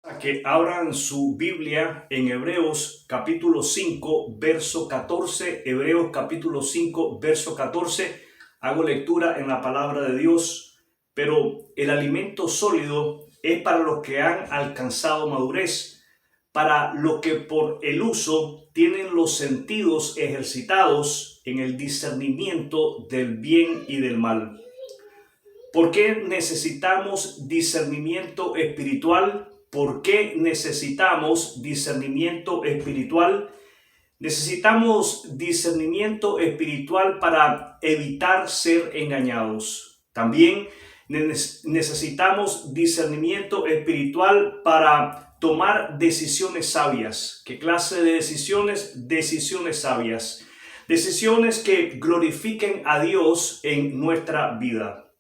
A que abran su Biblia en Hebreos capítulo 5, verso 14. Hebreos capítulo 5, verso 14. Hago lectura en la palabra de Dios, pero el alimento sólido es para los que han alcanzado madurez, para los que por el uso tienen los sentidos ejercitados en el discernimiento del bien y del mal. ¿Por qué necesitamos discernimiento espiritual? ¿Por qué necesitamos discernimiento espiritual? Necesitamos discernimiento espiritual para evitar ser engañados. También necesitamos discernimiento espiritual para tomar decisiones sabias. ¿Qué clase de decisiones? Decisiones sabias. Decisiones que glorifiquen a Dios en nuestra vida.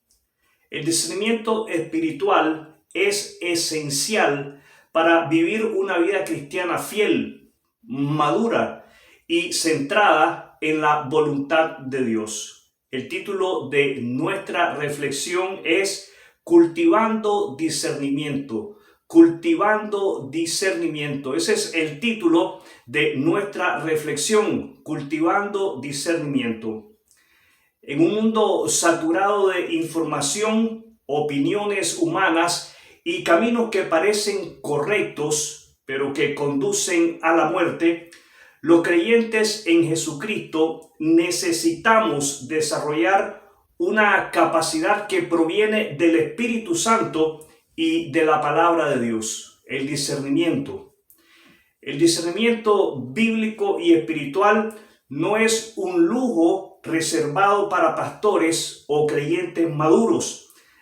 El discernimiento espiritual es esencial para vivir una vida cristiana fiel, madura y centrada en la voluntad de Dios. El título de nuestra reflexión es Cultivando discernimiento. Cultivando discernimiento. Ese es el título de nuestra reflexión, Cultivando discernimiento. En un mundo saturado de información, opiniones humanas y caminos que parecen correctos, pero que conducen a la muerte, los creyentes en Jesucristo necesitamos desarrollar una capacidad que proviene del Espíritu Santo y de la palabra de Dios, el discernimiento. El discernimiento bíblico y espiritual no es un lujo reservado para pastores o creyentes maduros.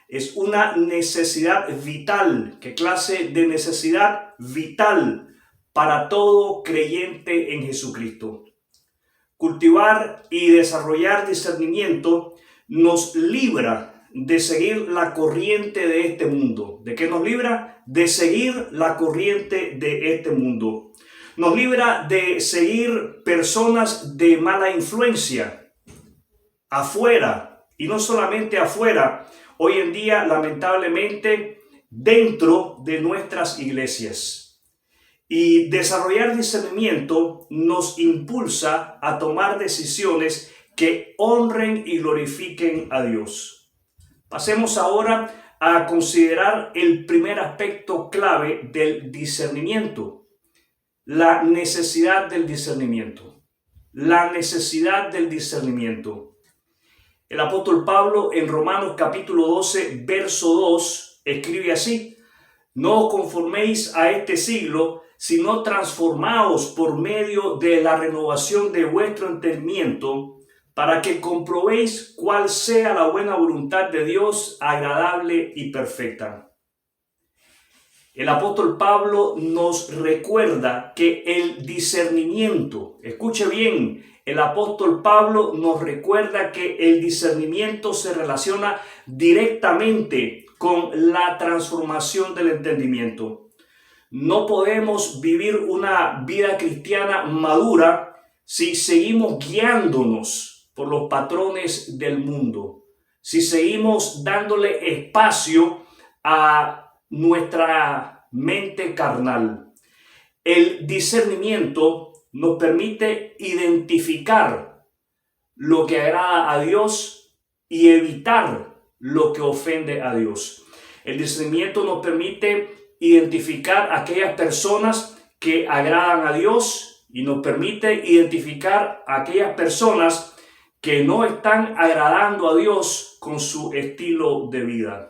Es una necesidad vital. ¿Qué clase de necesidad vital para todo creyente en Jesucristo? Cultivar y desarrollar discernimiento nos libra de seguir la corriente de este mundo. ¿De qué nos libra? De seguir la corriente de este mundo. Nos libra de seguir personas de mala influencia afuera, y no solamente afuera, hoy en día lamentablemente dentro de nuestras iglesias. Y desarrollar discernimiento nos impulsa a tomar decisiones que honren y glorifiquen a Dios. Pasemos ahora a considerar el primer aspecto clave del discernimiento, la necesidad del discernimiento. La necesidad del discernimiento. El apóstol Pablo en Romanos capítulo 12, verso 2, escribe así: No os conforméis a este siglo, sino transformaos por medio de la renovación de vuestro entendimiento, para que comprobéis cuál sea la buena voluntad de Dios, agradable y perfecta. El apóstol Pablo nos recuerda que el discernimiento, escuche bien, el apóstol Pablo nos recuerda que el discernimiento se relaciona directamente con la transformación del entendimiento. No podemos vivir una vida cristiana madura si seguimos guiándonos por los patrones del mundo, si seguimos dándole espacio a nuestra mente carnal. El discernimiento nos permite identificar lo que agrada a Dios y evitar lo que ofende a Dios. El discernimiento nos permite identificar aquellas personas que agradan a Dios y nos permite identificar aquellas personas que no están agradando a Dios con su estilo de vida.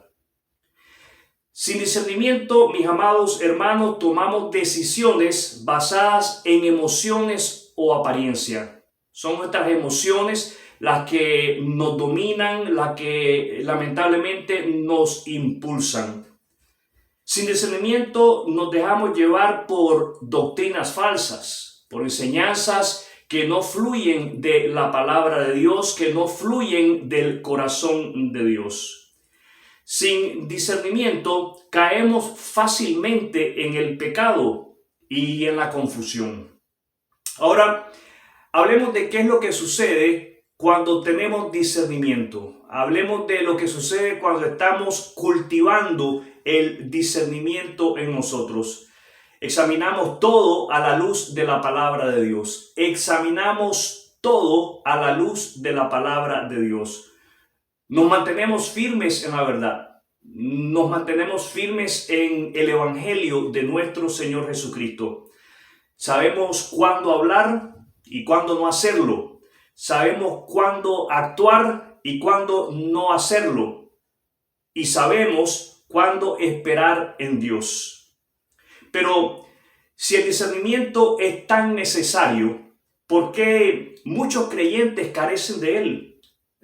Sin discernimiento, mis amados hermanos, tomamos decisiones basadas en emociones o apariencia. Son nuestras emociones las que nos dominan, las que lamentablemente nos impulsan. Sin discernimiento nos dejamos llevar por doctrinas falsas, por enseñanzas que no fluyen de la palabra de Dios, que no fluyen del corazón de Dios. Sin discernimiento caemos fácilmente en el pecado y en la confusión. Ahora, hablemos de qué es lo que sucede cuando tenemos discernimiento. Hablemos de lo que sucede cuando estamos cultivando el discernimiento en nosotros. Examinamos todo a la luz de la palabra de Dios. Examinamos todo a la luz de la palabra de Dios. Nos mantenemos firmes en la verdad. Nos mantenemos firmes en el evangelio de nuestro Señor Jesucristo. Sabemos cuándo hablar y cuándo no hacerlo. Sabemos cuándo actuar y cuándo no hacerlo. Y sabemos cuándo esperar en Dios. Pero si el discernimiento es tan necesario, ¿por qué muchos creyentes carecen de él?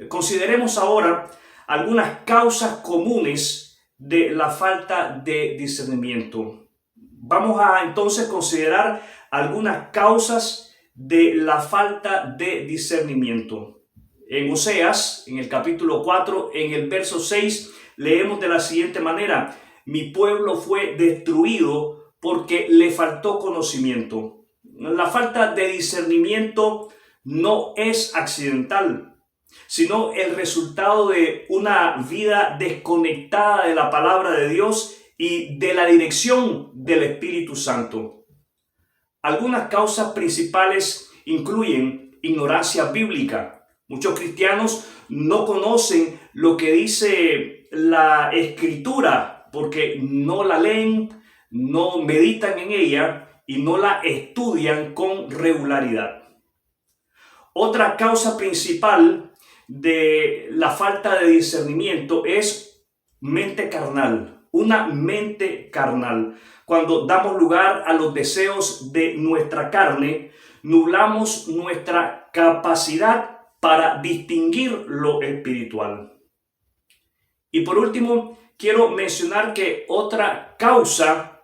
Consideremos ahora algunas causas comunes de la falta de discernimiento. Vamos a entonces considerar algunas causas de la falta de discernimiento. En Oseas, en el capítulo 4, en el verso 6, leemos de la siguiente manera: mi pueblo fue destruido porque le faltó conocimiento. La falta de discernimiento no es accidental, sino el resultado de una vida desconectada de la palabra de Dios y de la dirección del Espíritu Santo. Algunas causas principales incluyen ignorancia bíblica. Muchos cristianos no conocen lo que dice la Escritura porque no la leen, no meditan en ella y no la estudian con regularidad. Otra causa principal de la falta de discernimiento es mente carnal, una mente carnal. Cuando damos lugar a los deseos de nuestra carne, nublamos nuestra capacidad para distinguir lo espiritual. Y por último, quiero mencionar que otra causa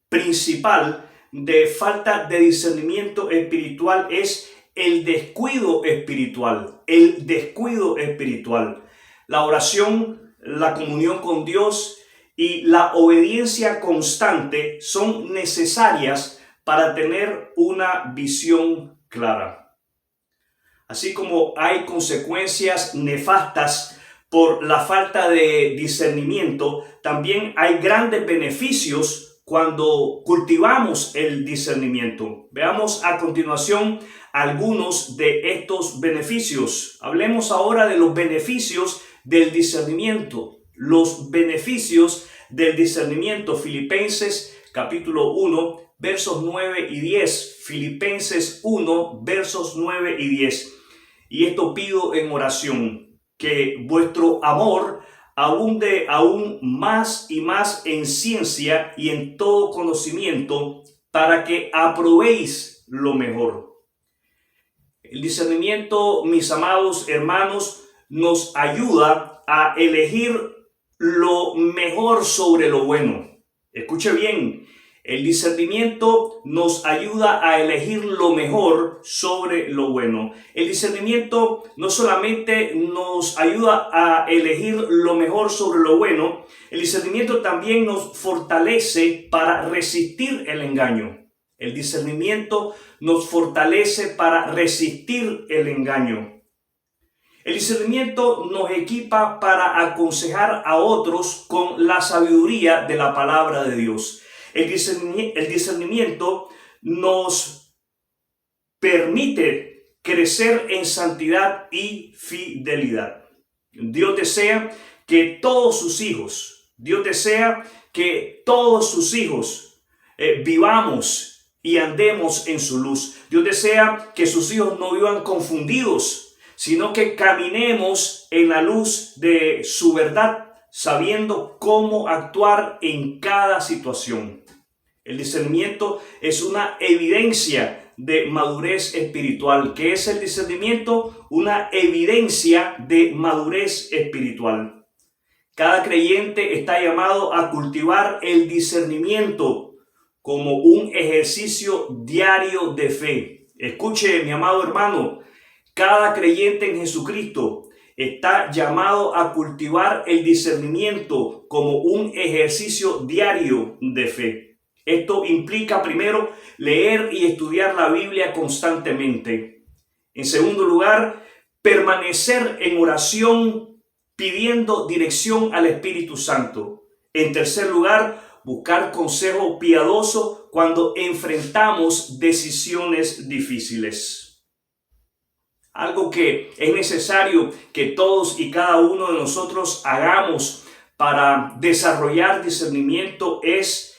principal de falta de discernimiento espiritual es el descuido espiritual. El descuido espiritual. La oración, la comunión con Dios y la obediencia constante son necesarias para tener una visión clara. Así como hay consecuencias nefastas por la falta de discernimiento, también hay grandes beneficios cuando cultivamos el discernimiento. Veamos a continuación algunos de estos beneficios. Hablemos ahora de los beneficios del discernimiento. Los beneficios del discernimiento. Filipenses capítulo 1, versos 9 y 10. Filipenses 1, versos 9 y 10. Y esto pido en oración: que vuestro amor abunde aún más y más en ciencia y en todo conocimiento, para que aprobéis lo mejor. El discernimiento, mis amados hermanos, nos ayuda a elegir lo mejor sobre lo bueno. Escuche bien. El discernimiento nos ayuda a elegir lo mejor sobre lo bueno. El discernimiento no solamente nos ayuda a elegir lo mejor sobre lo bueno, el discernimiento también nos fortalece para resistir el engaño. El discernimiento nos fortalece para resistir el engaño. El discernimiento nos equipa para aconsejar a otros con la sabiduría de la palabra de Dios. El discernimiento nos permite crecer en santidad y fidelidad. Dios desea que todos sus hijos, vivamos y andemos en su luz. Dios desea que sus hijos no vivan confundidos, sino que caminemos en la luz de su verdad, sabiendo cómo actuar en cada situación. El discernimiento es una evidencia de madurez espiritual. ¿Qué es el discernimiento? Una evidencia de madurez espiritual. Cada creyente está llamado a cultivar el discernimiento como un ejercicio diario de fe. Escuche, mi amado hermano, cada creyente en Jesucristo está llamado a cultivar el discernimiento como un ejercicio diario de fe. Esto implica primero leer y estudiar la Biblia constantemente. En segundo lugar, permanecer en oración pidiendo dirección al Espíritu Santo. En tercer lugar, buscar consejo piadoso cuando enfrentamos decisiones difíciles. Algo que es necesario que todos y cada uno de nosotros hagamos para desarrollar discernimiento es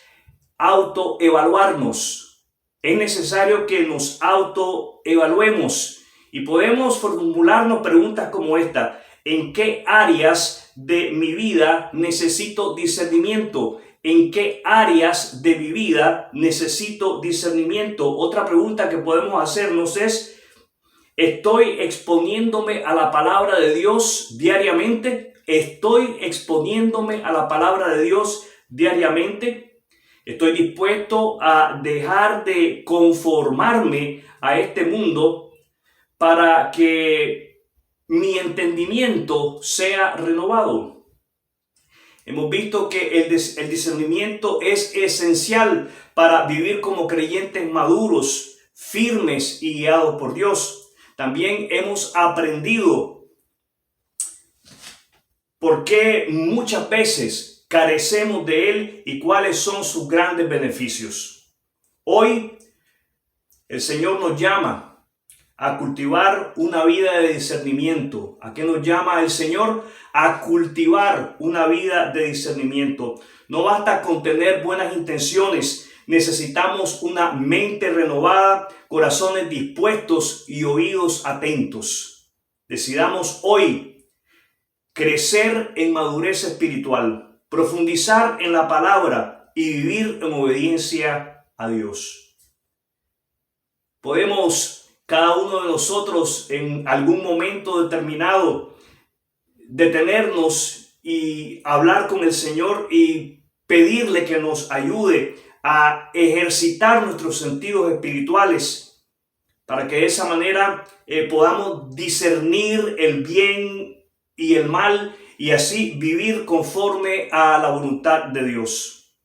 autoevaluarnos. Es necesario que nos autoevaluemos y podemos formularnos preguntas como esta: ¿en qué áreas de mi vida necesito discernimiento? ¿En qué áreas de mi vida necesito discernimiento? Otra pregunta que podemos hacernos es: ¿estoy exponiéndome a la palabra de Dios diariamente? ¿Estoy exponiéndome a la palabra de Dios diariamente? ¿Estoy dispuesto a dejar de conformarme a este mundo para que mi entendimiento sea renovado? Hemos visto que el discernimiento es esencial para vivir como creyentes maduros, firmes y guiados por Dios. También hemos aprendido por qué muchas veces carecemos de Él y cuáles son sus grandes beneficios. Hoy el Señor nos llama a cultivar una vida de discernimiento. ¿A qué nos llama el Señor? A cultivar una vida de discernimiento. No basta con tener buenas intenciones. Necesitamos una mente renovada, corazones dispuestos y oídos atentos. Decidamos hoy crecer en madurez espiritual, profundizar en la palabra y vivir en obediencia a Dios. Podemos cada uno de nosotros en algún momento determinado detenernos y hablar con el Señor y pedirle que nos ayude a ejercitar nuestros sentidos espirituales para que de esa manera podamos discernir el bien y el mal y así vivir conforme a la voluntad de Dios.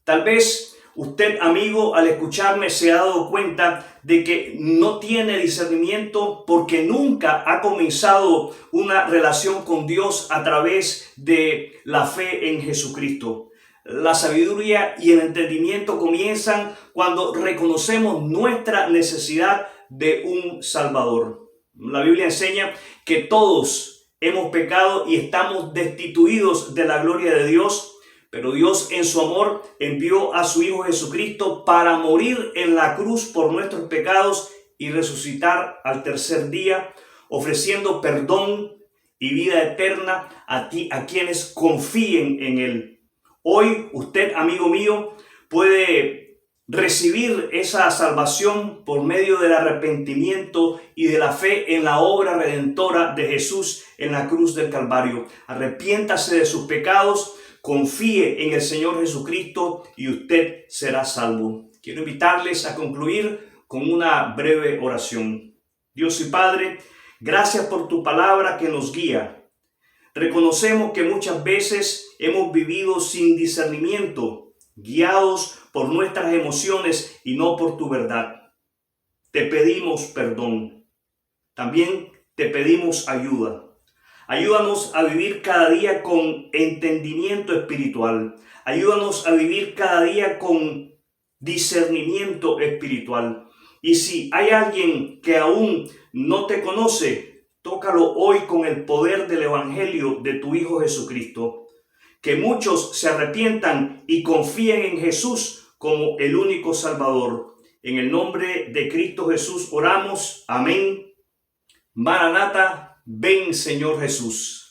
Tal vez usted, amigo, al escucharme se ha dado cuenta de que no tiene discernimiento porque nunca ha comenzado una relación con Dios a través de la fe en Jesucristo. La sabiduría y el entendimiento comienzan cuando reconocemos nuestra necesidad de un Salvador. La Biblia enseña que todos hemos pecado y estamos destituidos de la gloria de Dios, pero Dios en su amor envió a su Hijo Jesucristo para morir en la cruz por nuestros pecados y resucitar al tercer día, ofreciendo perdón y vida eterna a quienes confíen en Él. Hoy usted, amigo mío, puede recibir esa salvación por medio del arrepentimiento y de la fe en la obra redentora de Jesús en la cruz del Calvario. Arrepiéntase de sus pecados, confíe en el Señor Jesucristo y usted será salvo. Quiero invitarles a concluir con una breve oración. Dios y Padre, gracias por tu palabra que nos guía. Reconocemos que muchas veces hemos vivido sin discernimiento, guiados por nuestras emociones y no por tu verdad. Te pedimos perdón. También te pedimos ayuda. Ayúdanos a vivir cada día con entendimiento espiritual. Ayúdanos a vivir cada día con discernimiento espiritual. Y si hay alguien que aún no te conoce, tócalo hoy con el poder del Evangelio de tu Hijo Jesucristo. Que muchos se arrepientan y confíen en Jesús como el único Salvador. En el nombre de Cristo Jesús oramos. Amén. Maranata, ven Señor Jesús.